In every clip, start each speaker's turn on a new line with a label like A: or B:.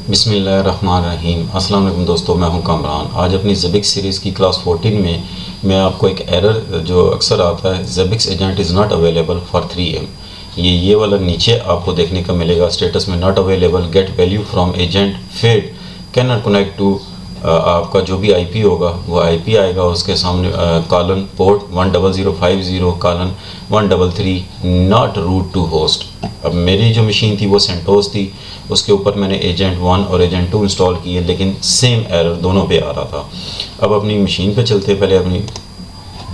A: बिस्मिल्लाहिर्रहमानिर्रहीम। अस्सलाम वालेकुम दोस्तों, मैं हूं कामरान। आज अपनी ज़ेबिक्स सीरीज़ की क्लास 14 में मैं आपको एक एरर जो अक्सर आता है, Zabbix agent is not available for 3M, ये वाला नीचे आपको देखने का मिलेगा स्टेटस में, not available, get value from agent failed, can not connect to. आपका जो भी आईपी होगा वो आईपी आएगा, उसके सामने colon port 10050 colon 133 not route to host. अब मेरी जो मशीन थी वो सेंटोस थी, उसके ऊपर मैंने एजेंट 1 और एजेंट 2 इंस्टॉल किए, लेकिन सेम एरर दोनों पे आ रहा था। अब अपनी मशीन पे चलते, पहले अपनी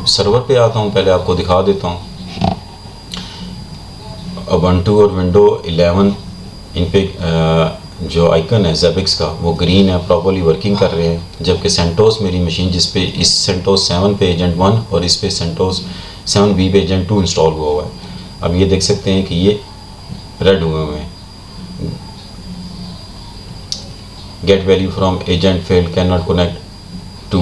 A: सर्वर पे आता हूँ, पहले आपको दिखा देता हूँ। उबंटू और विंडो 11 इन पे जो आइकन है ज़ेबिक्स का वो ग्रीन है, प्रॉपर्ली वर्किंग कर रहे हैं, जबकि सेंटोस मेरी मशीन जिस पे इस सेंटोस 7 पे एजेंट 1 और इस पे सेंटोस 7B पे एजेंट 2 इंस्टॉल हुआ हुआ है। अब ये देख सकते हैं कि ये रेड हुए हुए हैं, get value from agent failed, can not connect to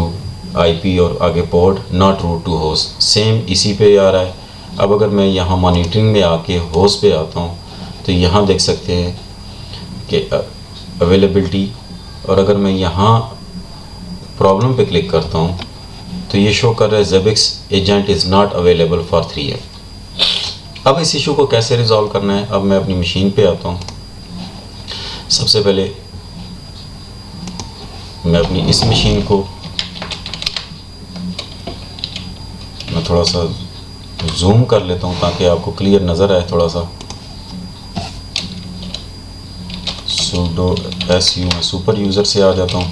A: IP और आगे port, not route to host, same इसी पे आ रहा है। अब अगर मैं यहाँ मॉनिटरिंग में आके होस्ट पे आता हूँ तो यहाँ देख सकते हैं कि अवेलेबिलिटी, और अगर मैं यहाँ प्रॉब्लम पे क्लिक करता हूँ तो ये शो कर रहा है Zabbix agent is not available for 3M। अब इस इशू को कैसे रिजॉल्व करना है, अब मैं अपनी मशीन पे आता हूँ। सबसे पहले मैं अपनी इस मशीन को मैं थोड़ा सा जूम कर लेता हूँ ताकि आपको क्लियर नज़र आए थोड़ा सा। sudo su में सुपर यूज़र से आ जाता हूँ।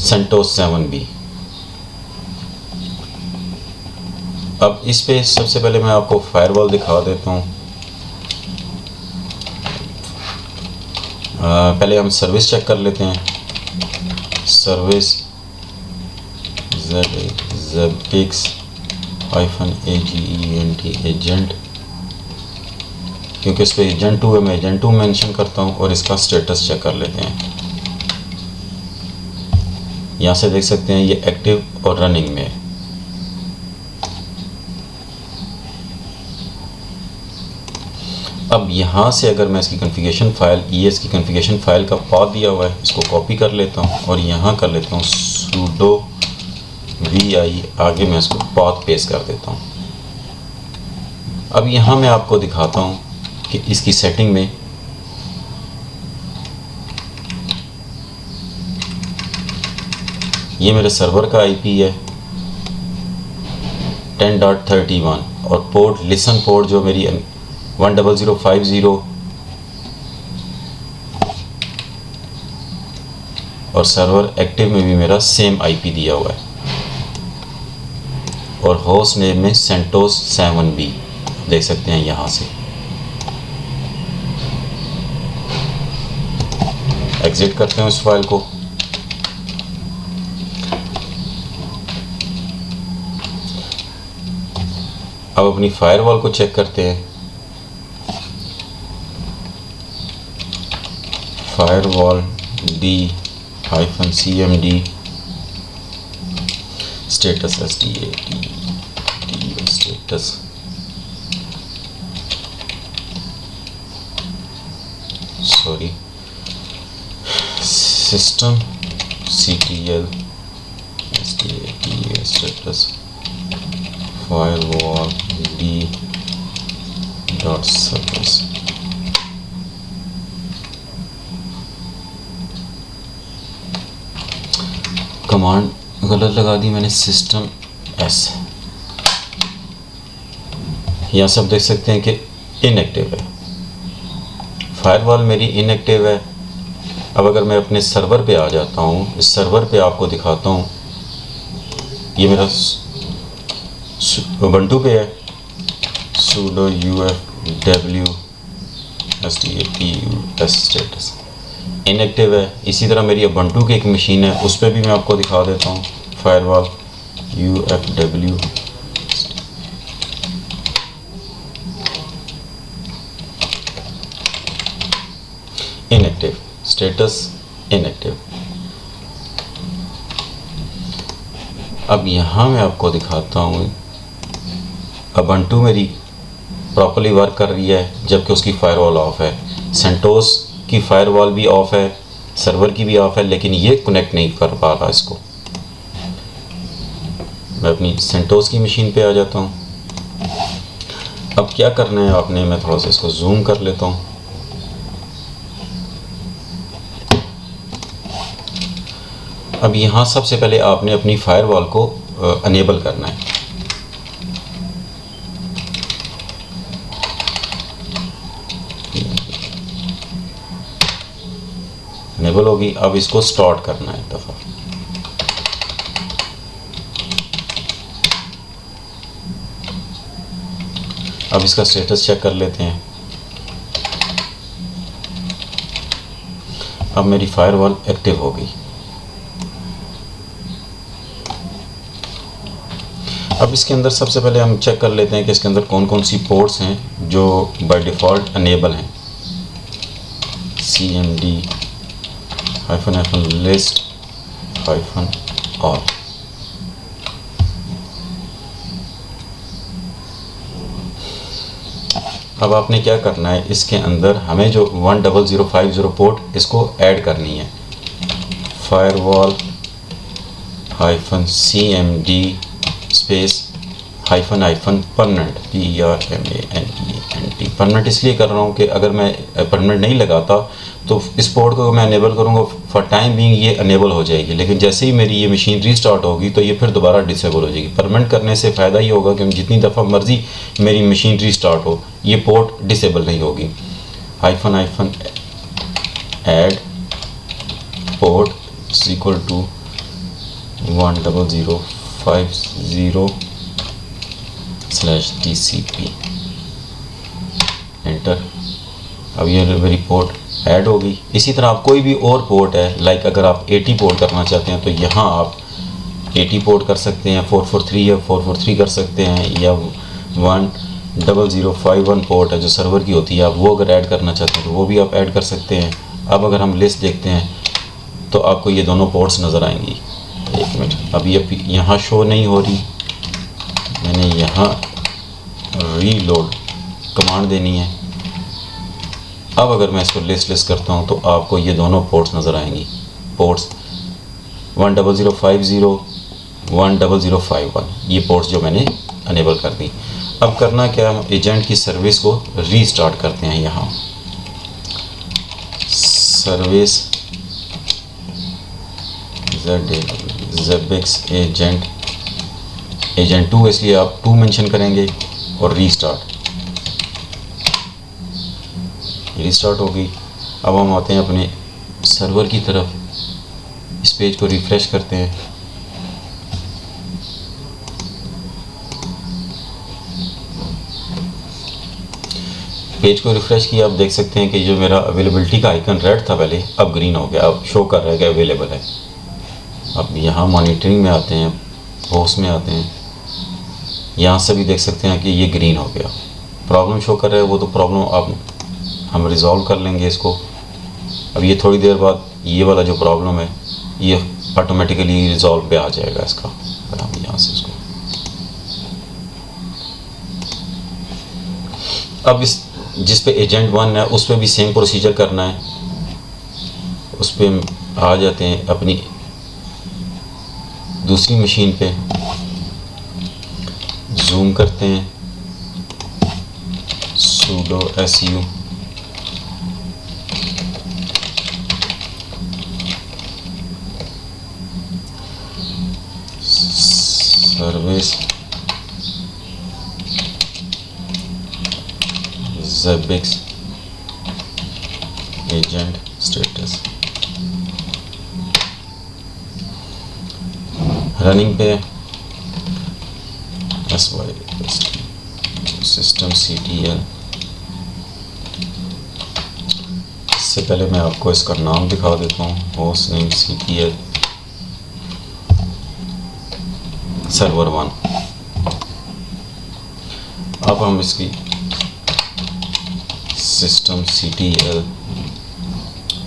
A: CentOS 7B। अब इस पे सबसे पहले मैं आपको फायरवॉल दिखा देता हूँ। पहले हम सर्विस चेक कर लेते हैं। सर्विस ज़ेबिक्स -agent एजेंट, क्योंकि इस पे एजेंट 2 है, मैं एजेंट 2 मेंशन करता हूँ और इसका स्टेटस चेक कर लेते हैं। यहाँ से देख सकते हैं ये एक्टिव और रनिंग में है। अब यहाँ से अगर मैं इसकी कॉन्फ़िगरेशन फाइल, ये इसकी कॉन्फ़िगरेशन फाइल का पाथ दिया हुआ है, इसको कॉपी कर लेता हूँ और यहाँ कर लेता हूँ sudo vi, आगे मैं इसको पाथ पेस्ट कर देता हूँ। अब यहाँ मैं आपको दिखाता हूँ कि इसकी सेटिंग में ये मेरे सर्वर का आईपी है 10.31 और पोर्ट लिसन पोर्ट जो मेरी 10050 और सर्वर एक्टिव में भी मेरा सेम आईपी दिया हुआ है और होस्ट नेम में सेंटोस 7B देख सकते हैं। यहाँ से एग्जिट करते हैं इस फाइल को। अब अपनी फायरवॉल को चेक करते हैं। Firewall d-cmd status status system ctl status firewall d.service। Command गलत लगा दी मैंने, सिस्टम एस। यहाँ सब देख सकते हैं कि इनएक्टिव है, फायरवॉल मेरी इनएक्टिव है। अब अगर मैं अपने सर्वर पे आ जाता हूँ, इस सर्वर पे आपको दिखाता हूँ, ये मेरा उबंटू पे है, sudo ufw status इनएक्टिव है। इसी तरह मेरी उबंटू की एक मशीन है, उस पर भी मैं आपको दिखा देता हूँ। Firewall ufw inactive, status inactive. अब यहाँ मैं आपको दिखाता हूँ, ubuntu मेरी प्रॉपर्ली वर्क कर रही है जबकि उसकी फायरवॉल ऑफ है। सेंटोस की फायरवॉल भी ऑफ है, सर्वर की भी ऑफ है, लेकिन ये कनेक्ट नहीं कर पा रहा इसको। मैं अपनी सेंटोस की मशीन पे आ जाता हूँ। अब क्या करना है आपने, मैं थोड़ा सा इसको जूम कर लेता हूँ। अब यहाँ सबसे पहले आपने अपनी फायरवॉल को अनेबल करना है। अनेबल होगी, अब इसको स्टार्ट करना है एक दफ़ा। अब इसका स्टेटस चेक कर लेते हैं। अब मेरी फायरवॉल एक्टिव हो गई। अब इसके अंदर सबसे पहले हम चेक कर लेते हैं कि इसके अंदर कौन कौन सी पोर्ट्स हैं जो बाय डिफ़ॉल्ट अनेबल हैं। cmd -list -all। अब आपने क्या करना है, इसके अंदर हमें जो 10050 पोर्ट इसको ऐड करनी है। Firewall -cmd space -permanent permanent। Permanent इसलिए कर रहा हूँ कि अगर मैं परमानेंट नहीं लगाता तो इस पोर्ट को मैं अनेबल करूँगा, फॉर टाइम बीइंग ये अनेबल हो जाएगी, लेकिन जैसे ही मेरी ये मशीन रीस्टार्ट होगी तो ये फिर दोबारा डिसेबल हो जाएगी। परमानेंट करने से फ़ायदा ये होगा कि जितनी दफ़ा मर्ज़ी मेरी मशीन रीस्टार्ट हो ये पोर्ट डिसेबल नहीं होगी। -add port = 10050/TCP enter. अब ये मेरी पोर्ट ऐड होगी। इसी तरह आप कोई भी और पोर्ट है, लाइक अगर आप 80 पोर्ट करना चाहते हैं तो यहाँ आप 80 पोर्ट कर सकते हैं, 443 या 443 कर सकते हैं, या 10051 पोर्ट है जो सर्वर की होती है, आप वो अगर ऐड करना चाहते हैं तो वो भी आप ऐड कर सकते हैं। अब अगर हम लिस्ट देखते हैं तो आपको ये दोनों पोर्ट्स नज़र आएंगी। एक मिनट, अब ये यहाँ शो नहीं हो रही, मैंने यहाँ रीलोड कमांड देनी है। अब अगर मैं इसको लिस्ट करता हूँ तो आपको ये दोनों पोर्ट्स नज़र आएंगी, पोर्ट्स 10050 10051, ये पोर्ट्स जो मैंने अनेबल कर दी। अब करना क्या, हम एजेंट की सर्विस को रीस्टार्ट करते हैं। यहाँ सर्विस ZBX एजेंट 2, इसलिए आप 2 मेंशन करेंगे और रीस्टार्ट हो गई। अब हम आते हैं अपने सर्वर की तरफ, इस पेज को रिफ़्रेश करते हैं। पेज को रिफ़्रेश किया, आप देख सकते हैं कि जो मेरा अवेलेबिलिटी का आइकन रेड था पहले, अब ग्रीन हो गया, अब शो कर रहा है कि अवेलेबल है। अब यहाँ मॉनिटरिंग में आते हैं, होस्ट में आते हैं, यहाँ से भी देख सकते हैं कि ये ग्रीन हो गया। प्रॉब्लम शो कर रहा है, वो तो प्रॉब्लम आप हम रिज़ॉल्व कर लेंगे इसको। अब ये थोड़ी देर बाद ये वाला जो प्रॉब्लम है ये ऑटोमेटिकली रिज़ॉल्व पे आ जाएगा इसका। अगर हम यहाँ से इसको, अब इस जिस पे एजेंट 1 है उस पर भी सेम प्रोसीजर करना है। उस पर आ जाते हैं, अपनी दूसरी मशीन पे जूम करते हैं, sudo su service ZBX agent status running पे सिस्टम CTL। इससे पहले मैं आपको इसका नाम दिखा देता हूँ, होस्ट नेम CTL सर्वर 1। अब हम इसकी system CTL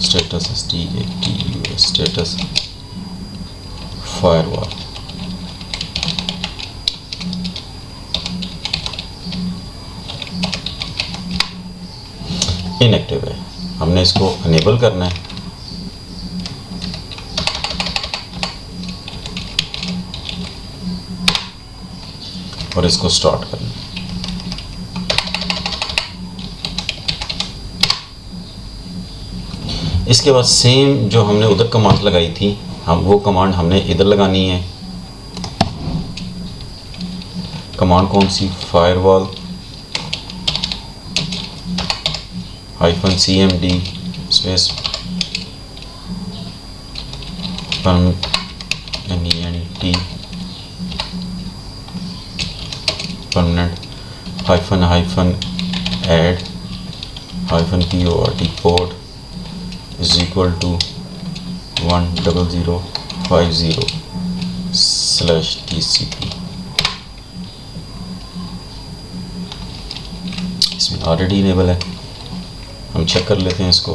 A: status status firewall inactive है, हमने इसको अनेबल करना है। और इसको स्टार्ट करना है। इसके बाद सेम जो हमने उधर कमांड लगाई थी, हम वो कमांड हमने इधर लगानी है। कमांड कौन सी? Firewall -cmd space NENT permanent -add -port port is equal to 10050/TCP। इसमें ऑलरेडी इनेबल है, हम चेक कर लेते हैं इसको।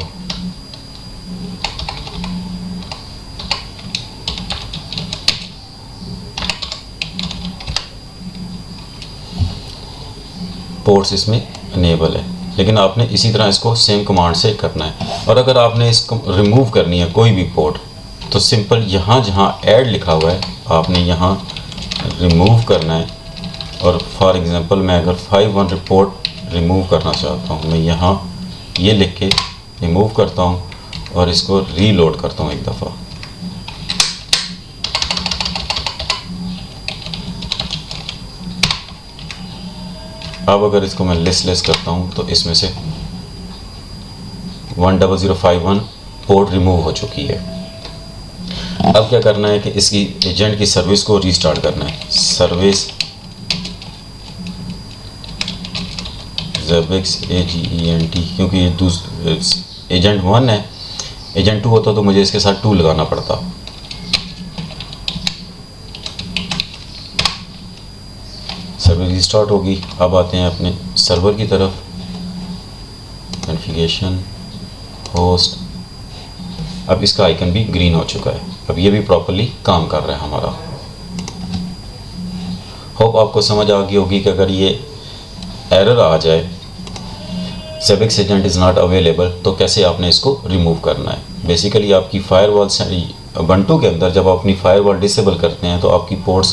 A: पोर्ट्स इसमें इनेबल है, लेकिन आपने इसी तरह इसको सेम कमांड से करना है। और अगर आपने इसको रिमूव करनी है कोई भी पोर्ट, तो सिंपल यहाँ जहाँ ऐड लिखा हुआ है आपने यहाँ रिमूव करना है। और फॉर एग्जांपल मैं अगर 500 पोर्ट रिमूव करना चाहता हूँ, मैं यहाँ ये लिख के रिमूव करता हूँ और इसको रीलोड करता हूँ एक दफ़ा। अब अगर इसको मैं लेस करता हूँ तो इसमें से 10051 पोर्ट रिमूव हो चुकी है। अब क्या करना है कि इसकी एजेंट की सर्विस को रीस्टार्ट करना है। सर्विस ZebEx AGENT, क्योंकि ये एजेंट 1 है, एजेंट 2 होता तो मुझे इसके साथ 2 लगाना पड़ता। सर्वर रीस्टार्ट होगी। अब आते हैं अपने सर्वर की तरफ। कॉन्फ़िगरेशन होस्ट, अब इसका आइकन भी ग्रीन हो चुका है, अब ये भी प्रॉपर्ली काम कर रहा है हमारा। होप आपको समझ आ गई होगी कि अगर ये एरर आ जाए ZebEx agent is not available, तो कैसे आपने इसको रिमूव करना है। बेसिकली आपकी फायरवॉल ubuntu के अंदर जब आप अपनी फायरवॉल डिसेबल करते हैं तो आपकी पोर्ट्स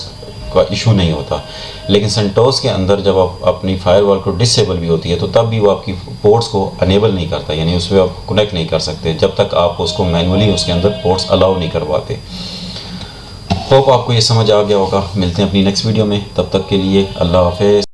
A: का इशू नहीं होता, लेकिन सेंटोस के अंदर जब आप अपनी फायरवॉल को डिसेबल भी होती है तो तब भी वो आपकी पोर्ट्स को अनेबल नहीं करता, यानी उसमें आप कनेक्ट नहीं कर सकते जब तक आप उसको मैनुअली उसके अंदर पोर्ट्स अलाउ नहीं करवाते। होप आपको ये समझ आ गया होगा। मिलते हैं अपनी नेक्स्ट वीडियो में, तब तक के लिए अल्लाह हाफिज़।